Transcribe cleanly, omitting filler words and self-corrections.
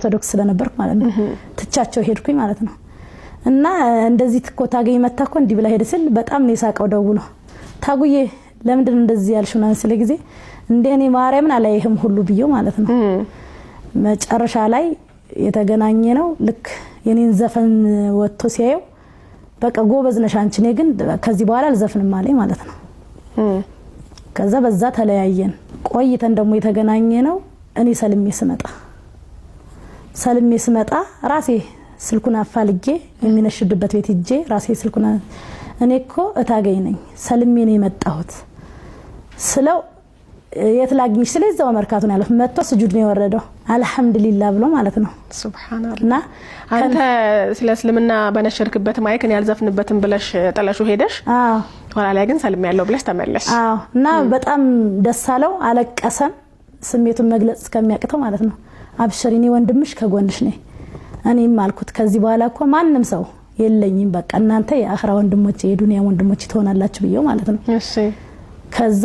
ኦርቶዶክስ ስለነበርኩ ማለት ነው ትቻቸው ሄድኩኝ ማለት ነው እና እንደዚህ ተቆታገኝ መታኮ እንዲ ብላ ሄደ ሲል በጣም ነው የሳቀው ደውሎ ታጉዬ ለምንድን እንደዚህ ያልሽውና ስለ ጊዜ እንደኔ ማርያምን አላየህም ሁሉ ብየው ማለት ነው መጨረሻ ላይ የተገናኘ ነው ልክ የኔን ዘፈን ወጥቶ ሲያየው በቃ ጎበዝ ነሽ አንቺ ነኝ ግን ከዚህ በኋላ አልዘፍንም አለኝ ማለት ነው ከዛ በዛ ተለያየን ቆይተን ደግሞ የተገናኘ ነው እኔ ሰልሜ ስመጣ ራሴ ስልኩን አፋልጌ የሚነሽድበት ቤት ሂጄ ራሴ ስልኩን እኔኮ እታገኝ ነኝ ሰልሜ ነው የመጣሁት ስለው የትላግኝሽ ስለዚህ መርካቶ ነው ያለው መጥቶ ስጁድ ነው የወረደው አልহামዱሊላህ ብሎ ማለት ነው ሱብሃንአላህ እና አንተ ስለ እስልምና በነሸርክበት ማይክን ያልዘፍንበትን ብለሽ ጠለሹ ሄደሽ ኋላ ላይ ግን ሰልም ያለው ብለሽ ተመለሽ እና በጣም ደስ አለው አለቀሰም ስሜቱን መግለጽ እስከሚያቅተው ማለት ነው አብሽሪኒ ወንድምሽ ከጎንሽ ነኝ እኔም አልኩት ከዚህ በኋላ እኮ ማንንም ሰው የለኝም በቃ እናንተ የአኽራ ወንድሞቼ የዱንያ ወንድሞቼ ትሆናላችሁ ብየው ማለት ነው እሺ ከዛ